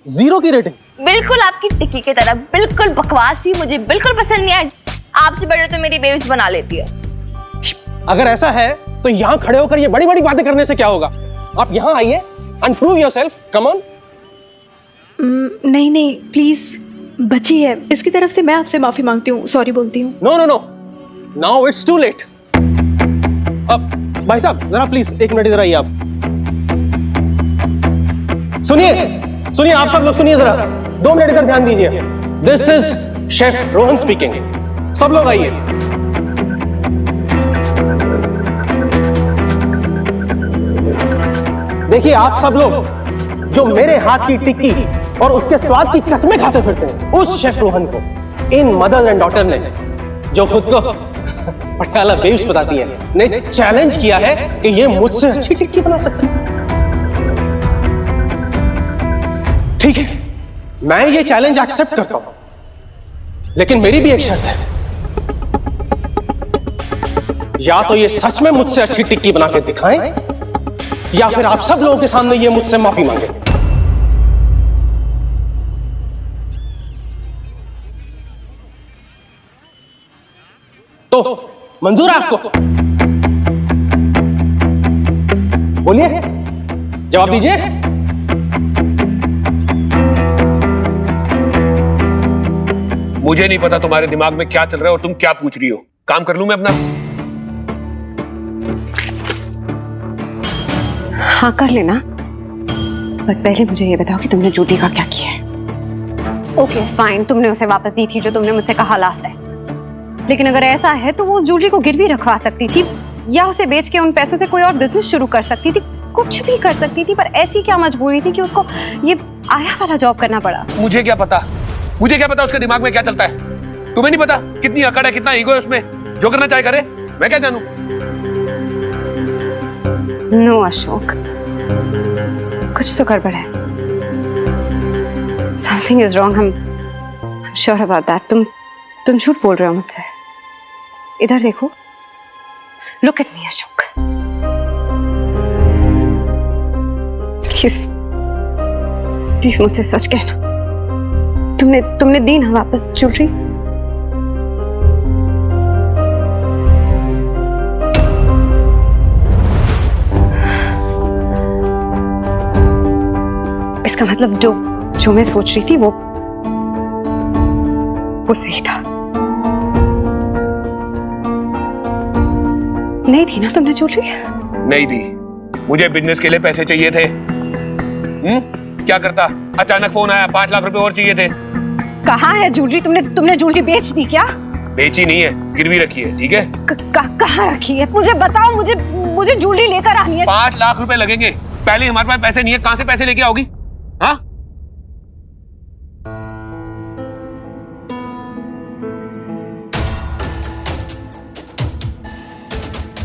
0 की रेटिंग। बिल्कुल आपकी टिक्की की तरह, बिल्कुल बकवास थी, मुझे बिल्कुल पसंद नहीं आई। आपसे बेटर तो मेरी बेब्स बना लेती है। अगर ऐसा है तो यहाँ खड़े होकर ये बड़ी बड़ी बातें करने से क्या होगा? आप यहाँ आइए and prove yourself, come on. नहीं नहीं प्लीज, बची है, इसकी तरफ से मैं आपसे माफी मांगती हूँ, सॉरी बोलती हूँ। No no no, now it's too late. अब भाई साहब जरा प्लीज 1 मिनट इधर आइए आप। सुनिए आप सब लोग सुनिए जरा, 2 मिनट इधर ध्यान दीजिए। This is chef Rohan speaking. सब लोग आइए। देखिए आप सब लोग जो मेरे हाथ की टिक्की और उसके स्वाद की कस्में खाते फिरते हैं, उस शेफ रोहन को इन मदर एंड डॉटर ने, जो खुद को पटियाला बेब्स बताती है, ने चैलेंज किया है कि ये मुझसे अच्छी टिक्की बना सकती है। ठीक है, मैं ये चैलेंज एक्सेप्ट करता हूं, लेकिन मेरी भी एक शर्त है। या तो ये सच में मुझसे अच्छी टिक्की बना के दिखाएं, या फिर आप सब लोगों के सामने ये मुझसे माफी मांगे। तो मंजूर है आपको? बोलिए, जवाब दीजिए। मुझे नहीं पता तुम्हारे दिमाग में क्या चल रहा है और तुम क्या पूछ रही हो। काम कर लूं मैं अपना? हाँ कर लेना, बट पहले मुझे ये बताओ कि तुमने जूली का क्या किया है। ओके फाइन, तुमने उसे वापस दी थी जो तुमने मुझसे कहा लास्ट टाइम, लेकिन अगर ऐसा है तो वो उस जूली को गिरवी रखवा सकती थी, या उसे बेच के उन पैसों से कोई और बिजनेस शुरू कर सकती थी, कुछ भी कर सकती थी। पर ऐसी क्या मजबूरी थी कि उसको ये आया वाला जॉब करना पड़ा? मुझे क्या पता, मुझे क्या पता उसके दिमाग में क्या चलता है? तुम्हें नहीं पता कितनी अकड़ है, कितना ईगो है उसमें, जो करना चाहे करे, मैं क्या जानूं? नो अशोक, कुछ तो गड़बड़ है। Something is wrong, I'm sure about that। तुम झूठ बोल रहे हो मुझसे। इधर देखो, look at me Ashok, please please मुझसे सच कहना, तुमने दी ना वापस ज्वेलरी? इसका मतलब जो मैं सोच रही थी वो सही था। नहीं थी ना तुमने ज्वेलरी? नहीं दी, मुझे बिजनेस के लिए पैसे चाहिए थे। क्या करता? अचानक फोन आया, 5 लाख रुपए और चाहिए थे। कहाँ है ज्वेलरी? तुमने ज्वेलरी बेच दी क्या? बेची नहीं है, गिरवी रखी है। ठीक है, कहाँ रखी है? मुझे बताओ, मुझे ज्वेलरी लेकर आनी है। 5 लाख रुपए लगेंगे। पहले हमारे पास पैसे नहीं है, कहां से पैसे लेके आओगी? हाँ,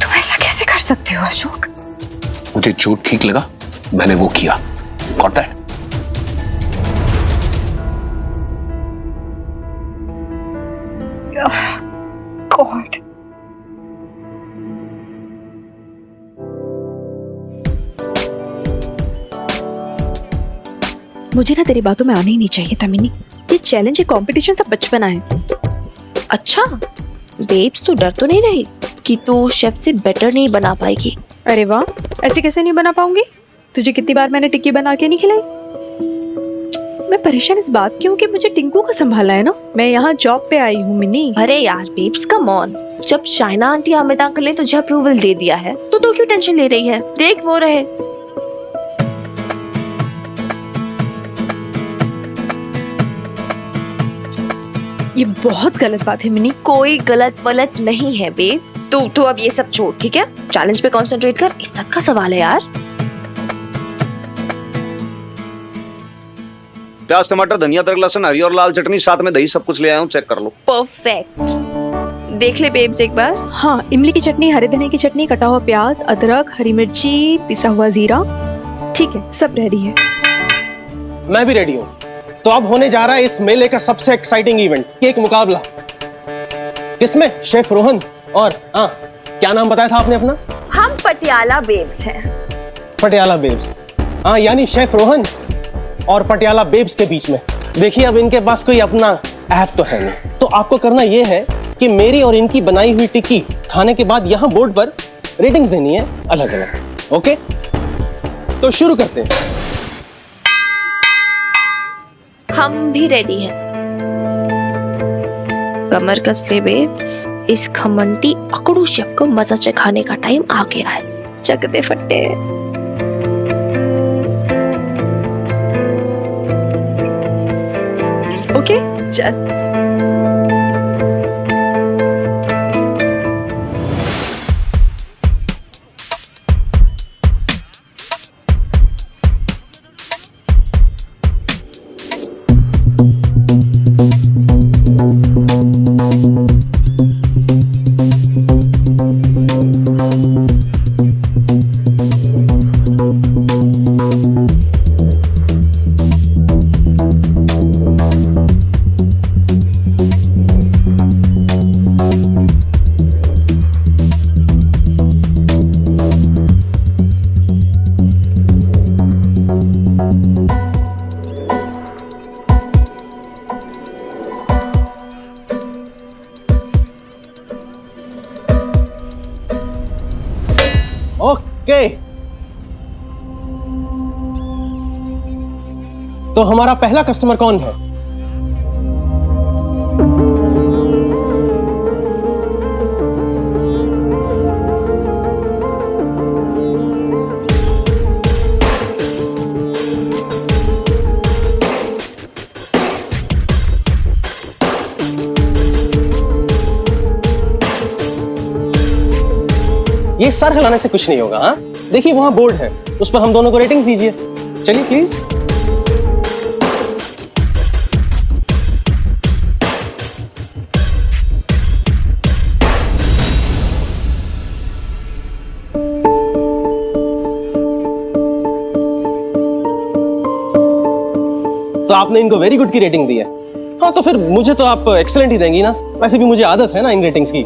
तुम ऐसा कैसे कर सकते हो अशोक? मुझे झूठ ठीक लगा, मैंने वो किया। Got that? God. मुझे ना तेरी बातों में आना ही नहीं चाहिए था मिनी। ये चैलेंज, ये कंपटीशन सब बचपना है। अच्छा, बेब्स तो डर तो नहीं रही कि तू शेफ से बेटर नहीं बना पाएगी? अरे वाह, ऐसे कैसे नहीं बना पाऊंगी? तुझे कितनी बार मैंने टिक्की बना के नहीं खिलाई? मैं परेशान इस बात की हूँ कि मुझे टिंकू को संभालना है ना। मैं यहाँ जॉब पे आई हूँ मिनी। अरे यार बेब्स कम ऑन, जब शाइना आंटी अमित अंकल ने तुझे अप्रूवल दे दिया है तो तू क्यों टेंशन ले रही है? देख वो रहे। ये बहुत गलत बात है मिनी। कोई गलत वलत नहीं है बेब्स, तू अब ये सब छोड़, ठीक है? चैलेंज पे कंसंट्रेट कर, इज्जत का सवाल है यार। प्याज, टमाटर, धनिया, अदरक, लहसुन, हरी और लाल चटनी, साथ में दही, सब कुछ ले आया हूँ, चेक कर लो। परफेक्ट। देख ले बेब्स एक बार। हाँ, इमली की चटनी, हरे धनिया की चटनी, कटा हुआ प्याज, अदरक, हरी मिर्ची, पिसा हुआ जीरा। ठीक है, सब रेडी है। मैं भी रेडी हूँ। तो अब होने जा रहा है इस मेले का सबसे एक्साइटिंग इवेंट, केक मुकाबला। किसमें? शेफ रोहन और क्या नाम बताया था आपने अपना? हम पटियाला बेब्स हैं। पटियाला बेब्स। यानी शेफ रोहन और पटियाला बेब्स के बीच में। देखिए अब इनके पास कोई अपना ऐप तो है नहीं, तो आपको करना यह है कि मेरी और इनकी बनाई हुई टिक्की खाने के बाद यहाँ बोर्ड पर रेटिंग्स देनी है अलग अलग। ओके, तो शुरू करते हैं। हम भी रेडी हैं। कमर कस ले बेब्स, इस खमंटी अकड़ू शेफ को मजा चखाने का टाइम आ गया है। चक दे फट्टे। ओके चल। ओके, तो हमारा पहला कस्टमर कौन है? ये सर हिलाने से कुछ नहीं होगा। हाँ, देखिए वहां बोर्ड है, उस पर हम दोनों को रेटिंग्स दीजिए। चलिए प्लीज। तो आपने इनको वेरी गुड की रेटिंग दी है। हाँ, तो फिर मुझे तो आप एक्सेलेंट ही देंगी ना। वैसे भी मुझे आदत है ना इन रेटिंग्स की।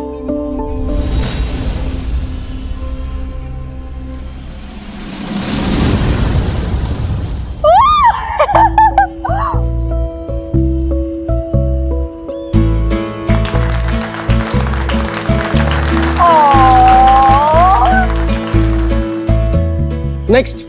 नेक्स्ट।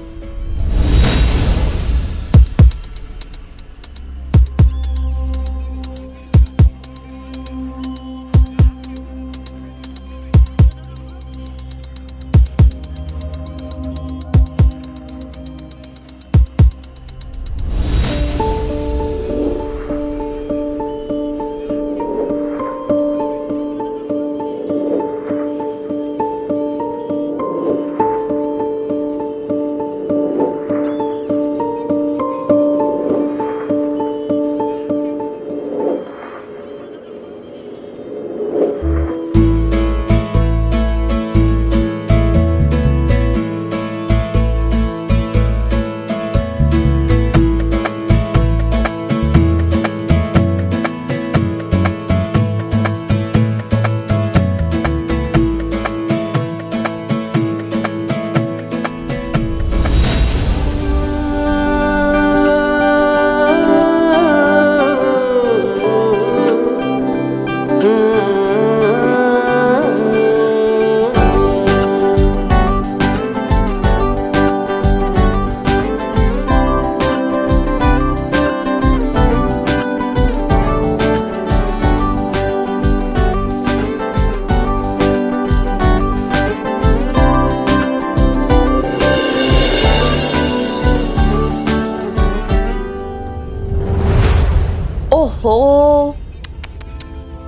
ओहो,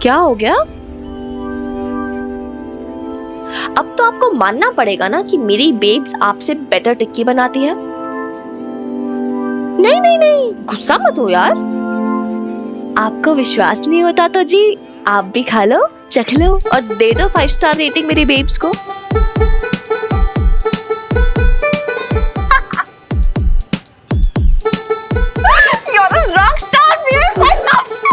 क्या हो गया? अब तो आपको मानना पड़ेगा ना कि मेरी बेब्स आपसे बेटर टिक्की बनाती है। नहीं नहीं नहीं, गुस्सा मत हो यार। आपको विश्वास नहीं होता तो जी आप भी खा लो, चख लो और दे दो 5 स्टार रेटिंग मेरी बेब्स को। You're a rock star, babe. I love you.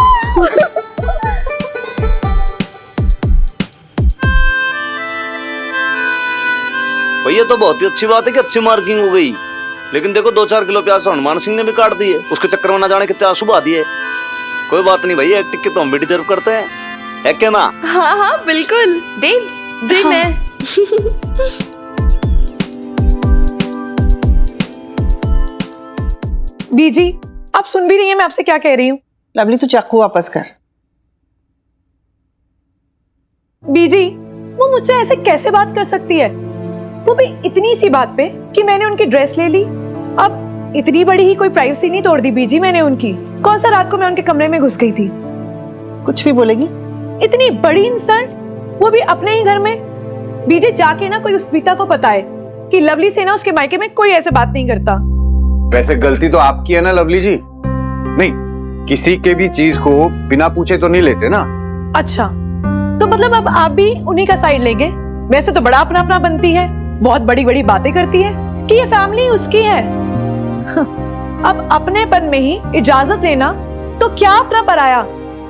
भैया तो बहुत ही अच्छी बात है कि अच्छी मार्किंग हो गई। लेकिन देखो 2-4 किलो प्याज हनुमान सिंह ने भी काट दिए, उसके चक्कर में ना जाने कितने आंसू बहा दिए। कोई बात नहीं भाई, एक टिक्की तो हम भी डिजर्व करते हैं, है क्या ना? हाँ हाँ बिल्कुल बेब्स, दे मैं। बीजी, आप सुन भी रही हैं मैं आपसे क्या कह रही हूँ? लवली तू चाकू वापस कर। बीजी, वो मुझसे ऐसे कैसे बात कर सकती है? वो भी इतनी सी बात पे कि मैंने उनकी ड्रेस ले ली। अब इतनी बड़ी ही कोई प्राइवेसी नहीं तोड़ दी बीजी मैंने उनकी। कौन सा रात को मैं उनके कमरे में घुस गई थी? कुछ भी बोलेगी? इतनी बड़ी इंसल्ट, वो भी अपने ही घर में। बीजी जाके ना कोई उस बीता को बताए कि लवली से ना उसके मायके में कोई ऐसे बात नहीं करता। वैसे गलती तो आपकी है ना लवली जी, नहीं किसी के भी चीज को बिना पूछे तो नहीं लेते ना। अच्छा, तो मतलब अब आप भी उन्हीं का साइड लेंगे? वैसे तो बड़ा अपना अपना बनती है, बहुत बड़ी बड़ी बातें करती है कि ये फैमिली उसकी है। अब अपनेपन में ही इजाजत लेना तो क्या अपना पराया?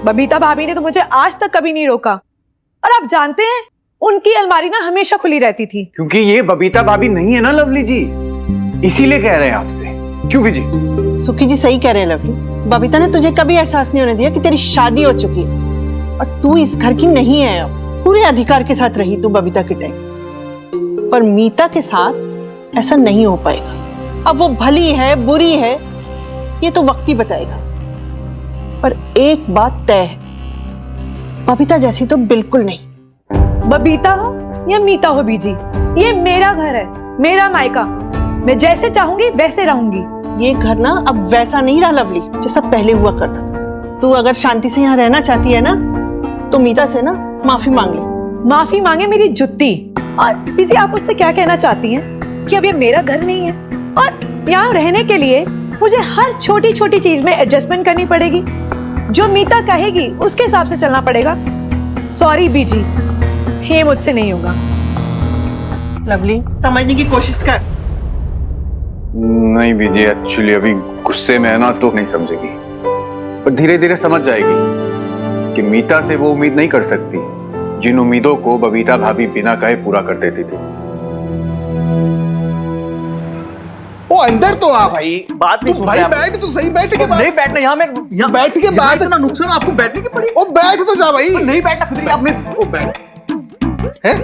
बबीता भाभी ने तो मुझे आज तक कभी नहीं रोका, और आप जानते हैं उनकी अलमारी ना हमेशा खुली रहती थी। क्योंकि ये बबीता भाभी नहीं है ना लवली जी, इसीलिए कह रहे हैं आपसे। क्यों जी? सुखी जी सही कह रहे हैं लवली, बबीता ने तुझे कभी एहसास नहीं होने दिया कि तेरी शादी हो चुकी है और तू इस घर की नहीं है। अब पूरे अधिकार के साथ रही तू बबीता के टाइम, पर मीता के साथ ऐसा नहीं हो पाएगा। अब वो भली है बुरी है ये तो वक्त ही बताएगा, पर एक बात तय है, बबीता जैसी तो बिल्कुल नहीं। बबीता हो या मीता हो बीजी, ये मेरा घर है, मेरा मायका। मैं जैसे चाहूंगी वैसे रहूंगी। ये घर ना अब वैसा नहीं रहा लवली जैसा पहले हुआ करता था। तू अगर शांति से यहाँ रहना चाहती है ना तो मीता से ना माफी मांग ले। माफी मांगे मेरी जुत्ती। और बीजी आप मुझसे क्या कहना चाहती हैं कि अब ये मेरा घर नहीं है और यहाँ रहने के लिए मुझे हर छोटी छोटी चीज में एडजस्टमेंट करनी पड़ेगी? जो मीता कहेगी उसके हिसाब से चलना पड़ेगा। सॉरी बीजी, ये मुझसे नहीं होगा। लवली समझने की कोशिश कर। नहीं बीजी, एक्चुअली अभी गुस्से में है ना तो नहीं समझेगी, पर धीरे धीरे समझ जाएगी कि मीता से वो उम्मीद नहीं कर सकती जिन उम्मीदों को बबीता भाभी बिना कहे पूरा कर देती थी। ओ अंदर तो आ भाई। बात नहीं सुन भाई रहे आप। बैठ तो सही, बैठ के नहीं बैठना यहाँ में, यहाँ बैठ के बात। इतना नुकसान आपको बैठने की पड़ी। ओ बैठ तो जा भाई। नहीं बैठना खुद ही आपने। ओ बैठ। हैं?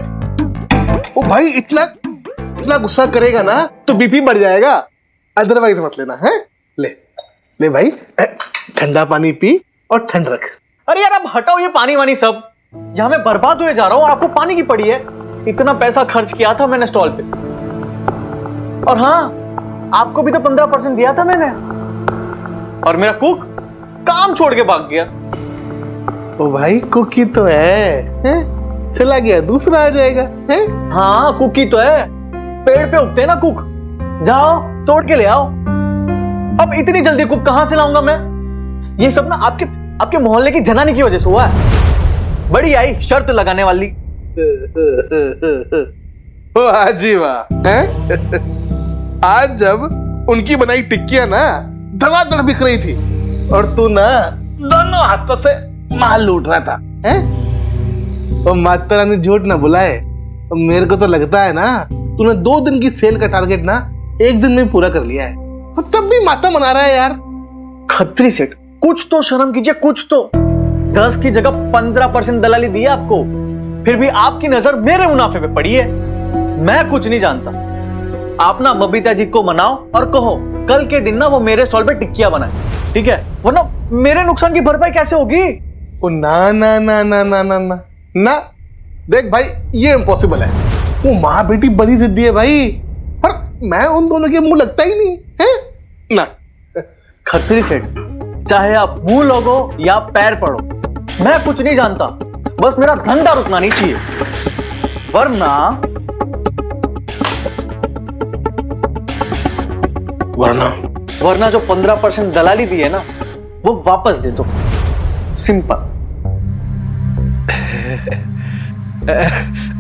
ओ भाई इतना गुस्सा करेगा ना तो बीपी बढ़ जाएगा, अदरवाइज मत लेना है। ले ले भाई, ठंडा पानी पी और ठंड रख। अरे यार आप हटाओ ये पानी वानी सब, यहाँ मैं बर्बाद हुए जा रहा हूँ और आपको पानी की पड़ी है। इतना पैसा खर्च किया था मैंने स्टॉल पे, और हाँ आपको भी तो 15% दिया था मैंने, और मेरा कुक काम छोड़ के भाग गया। ओ भाई कुकी तो है? चला गया दूसरा आ जाएगा है? हाँ कुकी तो है, पेड़ पे उगते हैं ना कुक, जाओ तोड़ के ले आओ। अब इतनी जल्दी कुक कहां से लाऊंगा मैं? ये सब ना आपके मोहल्ले की जनानी की वजह से हुआ है। बड़ी आई शर्त लगाने वाली। वाह जी वाह है? आज जब उनकी बनाई टिक्कियां ना धड़ाधड़ बिक रही थी और तू ना दोनों हाथों से माल लूट रहा था है? और माता रानी झूठ ना बुलाए, तो मेरे को तो लगता है ना तूने 2 दिन की सेल का टारगेट ना 1 दिन में पूरा कर लिया है, और तब भी माता मना रहा है यार। खत्री सेठ कुछ तो शर्म कीजिए, कुछ तो। 10 की जगह 15% दलाली दी है आपको, फिर भी आपकी नजर मेरे मुनाफे पे पड़ी है। मैं कुछ नहीं जानता। आप ना बबीता जी को मनाओ और कहो कल के दिन ना वो मेरे स्टॉल पे टिक्कियां बनाए, ठीक है? वरना मेरे नुकसान की भरपाई कैसे होगी? ओ ना ना ना ना ना ना ना ना, देख भाई ये इम्पॉसिबल है। वो माँ बेटी बड़ी जिद्दी है भाई, पर मैं उन दोनों के मुंह लगता ही नहीं है ना। खत्री सेठ चाहे आप मुंह लोगो या पैर पड़ो, मैं कुछ नहीं जानता, बस मेरा धंधा रुकना नहीं चाहिए, वरना जो 15% दलाली दी है ना वो वापस दे दो। सिंपल।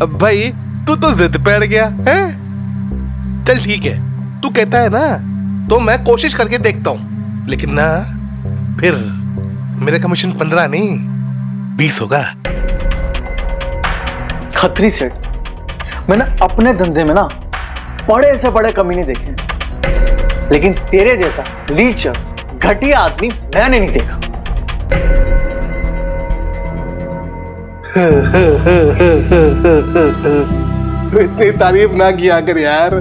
अब भाई तू तो जिद पे अड़ गया है। चल ठीक है, तू कहता है ना तो मैं कोशिश करके देखता हूं, लेकिन ना फिर मेरा कमीशन 15 नहीं 20 होगा। खत्री सेठ मैंने अपने धंधे में ना बड़े से बड़े कमीने देखे, लेकिन तेरे जैसा लीचर घटिया आदमी मैंने नहीं देखा। इतनी तारीफ ना किया कर यार,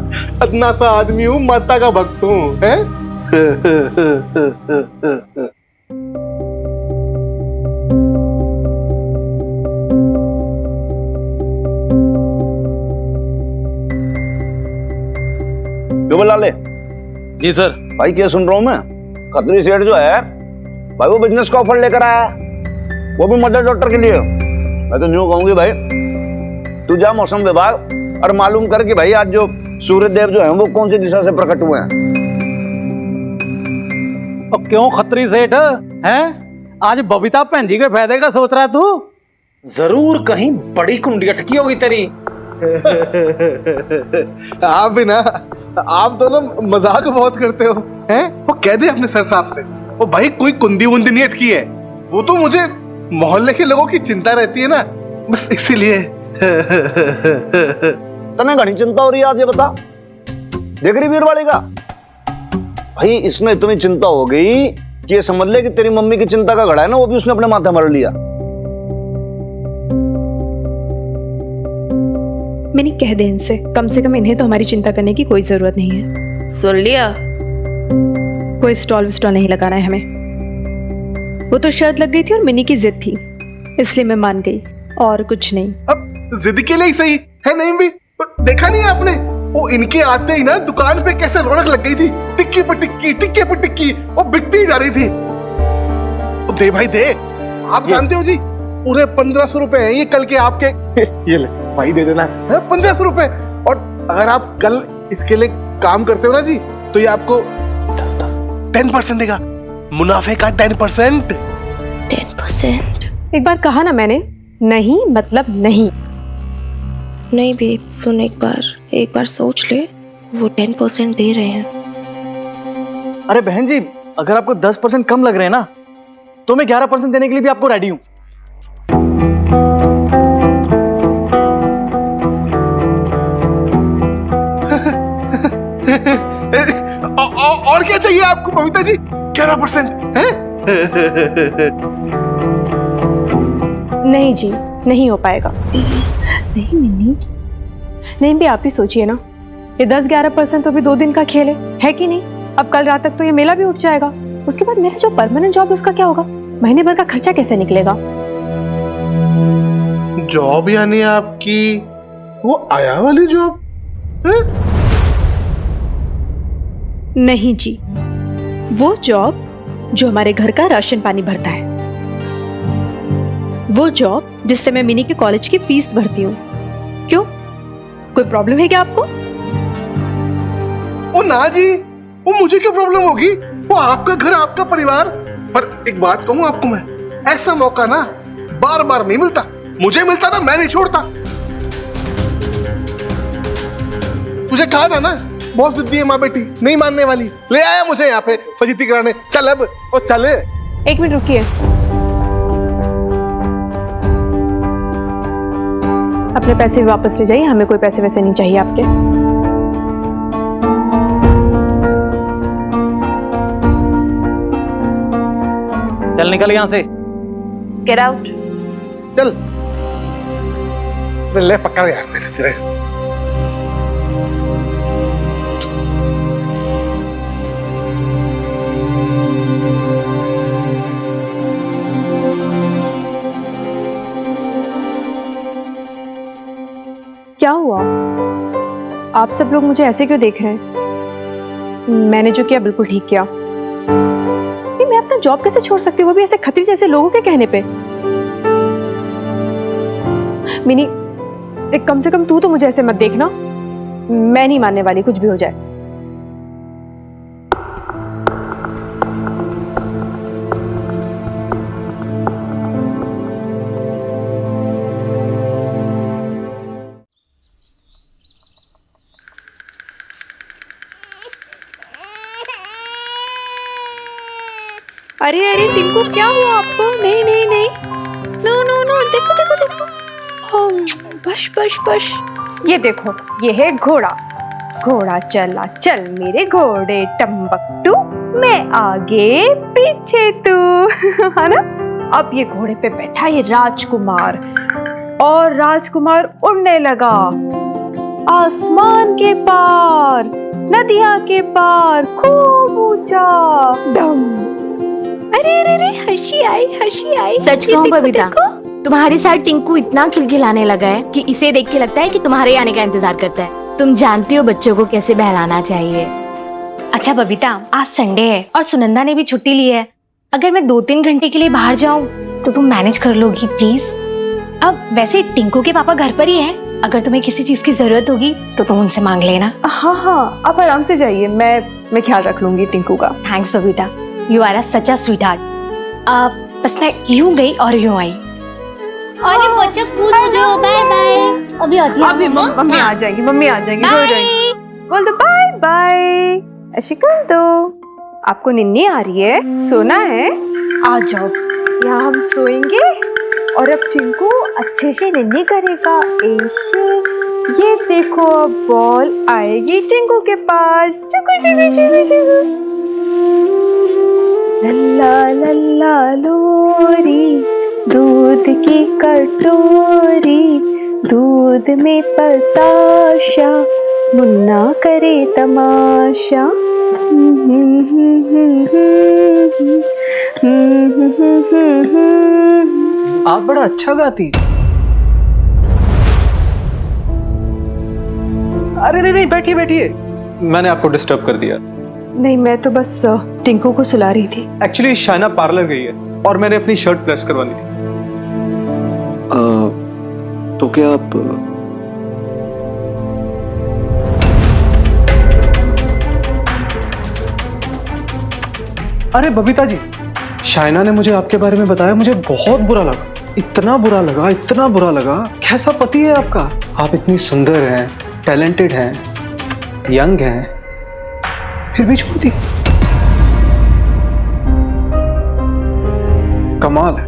इतना सा आदमी हूँ, माता का भक्त हूँ, हैं? क्यों बुला ले? जी सर। भाई क्या सुन रहा हूँ मैं? खत्री सेठ जो है भाई वो बिजनेस का ऑफर लेकर आया, वो भी मदर डॉक्टर के लिए। मैं तो न्यू कहूंगी भाई तू जा मौसम विभाग और मालूम कर कि भाई आज जो सूर्य देव जो है वो कौन सी दिशा से प्रकट हुए हैं। अब क्यों खत्री सेठ हैं? आज बबीता भैन जी के फायदे का सोच रहा है तू? जरूर कहीं बड़ी कुंडी अटकी होगी तेरी। आप भी ना, आप दोनों मजाक बहुत करते हो, हैं? वो कह दे अपने सर साहब से, वो भाई कोई कुंदी वुंदी नहीं अटकी है, वो तो मुझे मोहल्ले के लोगों की चिंता रहती है ना, बस इसीलिए। तने घनी चिंता हो रही है आज, ये बता। देख रही वीर वाली का भाई, इसमें इतनी चिंता हो गई कि ये समझ ले कि तेरी मम्मी की चिंता का घड़ा है ना, वो भी उसने अपने माथे मर लिया। मैंने कह दे इनसे, कम से कम इन्हें तो हमारी चिंता करने की कोई जरूरत नहीं है। सुन लिया? कोई स्टॉल विस्टॉल नहीं लगाना है हमें। वो तो शर्त लग गई थी और मिनी की जिद थी, इसलिए मैं मान गई, और कुछ नहीं। अब जिद के लिए ही सही है, नहीं भी देखा नहीं है आपने, वो इनके आते ही ना दुकान पे कैसे रौनक लग गई थी, टिक्की पर टिक्की, टिक्के पर टिक्की, वो बिकती ही जा रही थी। दे भाई दे, आप जानते हो जी पूरे 1500 रुपए हैं ये कल के आपके। ये ले भाई, दे देना 1500 रुपए, और अगर आप कल इसके लिए काम करते हो ना जी, तो ये आपको 10% देगा, मुनाफे का 10%। 10%? एक बार कहा ना मैंने, नहीं मतलब नहीं। नहीं बेब सुन, एक बार सोच ले, वो 10% दे रहे हैं। अरे बहन जी, अगर आपको 10% कम लग रहे हैं ना, तो मैं 11% देने के लिए भी आपको रेडी हूं। और क्या चाहिए आपको बबीता जी? 11% है? नहीं जी, नहीं हो पाएगा। नहीं मिनी, नहीं भी आप ही सोचिए ना, ये 10-11% तो भी 2 दिन का खेल है कि नहीं? अब कल रात तक तो ये मेला भी उठ जाएगा, उसके बाद मेरा जो परमानेंट जॉब है उसका क्या होगा? महीने भर का खर्चा कैसे निकलेगा? जॉब यानी आपकी वो आया वाली जॉब है? नहीं जी, वो जॉब जो हमारे घर का राशन पानी भरता है, वो जॉब जिससे मैं मिनी के कॉलेज की फीस भरती हूँ। क्यों, कोई प्रॉब्लम है क्या आपको? ओ ना जी, वो मुझे क्या प्रॉब्लम होगी, वो आपका घर, आपका परिवार। पर एक बात कहूँ आपको मैं, ऐसा मौका ना बार बार नहीं मिलता, मुझे मिलता ना मैं नहीं छोड़ता। तुझे कहा था ना बहुत जिद्दी है माँ बेटी, नहीं मानने वाली, ले आया मुझे यहाँ पे फजीती कराने। चल अब, ओ चल। 1 मिनट रुकिए, अपने पैसे भी वापस ले जाइए, हमें कोई पैसे वैसे नहीं चाहिए आपके। चल निकल यहां से। Get out. चल ले पकड़ यार पैसे तेरे। क्या हुआ? आप सब लोग मुझे ऐसे क्यों देख रहे हैं? मैंने जो किया बिल्कुल ठीक किया। नहीं, मैं अपना जॉब कैसे छोड़ सकती हूँ, वो भी ऐसे खतरी जैसे लोगों के कहने पे। मिनी, कम से कम तू तो मुझे ऐसे मत देखना, मैं नहीं मानने वाली कुछ भी हो जाए। अरे अरे टिंकू, क्या हुआ आपको? नहीं नहीं नहीं, नो नो नो, देखो देखो देखो, बश बश बश। ये देखो, ये है घोड़ा घोड़ा चला चल मेरे घोड़े टम्बकटू, मैं आगे पीछे तू। है ना? अब ये घोड़े पे बैठा ये राजकुमार, और राजकुमार उड़ने लगा आसमान के पार, नदियां के पार, खूब ऊंचा। डम। अरे अरे अरे, हंसी आई। सच ये कहूं देखो, बबीता, देखो। तुम्हारे साथ टिंकू इतना खिलखिलाने लगा है कि इसे देख के लगता है कि तुम्हारे आने का इंतजार करता है। तुम जानती हो बच्चों को कैसे बहलाना चाहिए। अच्छा बबीता, आज संडे है और सुनंदा ने भी छुट्टी ली है। अगर मैं 2-3 घंटे के लिए बाहर जाऊं तो तुम मैनेज कर लोगी प्लीज? अब वैसे टिंकू के पापा घर पर ही हैं, अगर तुम्हें किसी चीज की जरूरत होगी तो तुम उनसे मांग लेना। हाँ, आप आराम से जाइए, मैं ख्याल रख लूंगी टिंकू का। Thanks Babita, you are such a sweetheart. बस मैं यूं गई और यूं आई। अरे बच्चा कूद जो, बाय बाय। अभी आती है अभी मम्मी आ जाएगी, हो जाएगी। बोल दो बाय बाय। ऐसी कर दो। आपको निन्नी आ रही है, सोना है? आ जाओ, यहाँ हम सोएंगे और अब टिंकू अच्छे से निन्नी करेगा। ऐसे ये देखो, अब बॉल आएगी टिंकू के पास। चुकु चुकु चुकु चुकु। लल्ला लल्ला लोरी, दूध की कटोरी, दूध में बताशा, मुन्ना करे तमाशा। आप बड़ा अच्छा गाती। अरे नहीं, बैठिए बैठिए, मैंने आपको डिस्टर्ब कर दिया। नहीं, मैं तो बस टिंकू को सुला रही थी। एक्चुअली शाइना पार्लर गई है और मैंने अपनी शर्ट प्रेस करवानी थी। तो क्या आप अरे बबीता जी, शाइना ने मुझे आपके बारे में बताया, मुझे बहुत बुरा लगा, इतना बुरा लगा। कैसा पति है आपका? आप इतनी सुंदर हैं, टैलेंटेड हैं, यंग हैं, फिर भी छोड़ दी। कमाल है।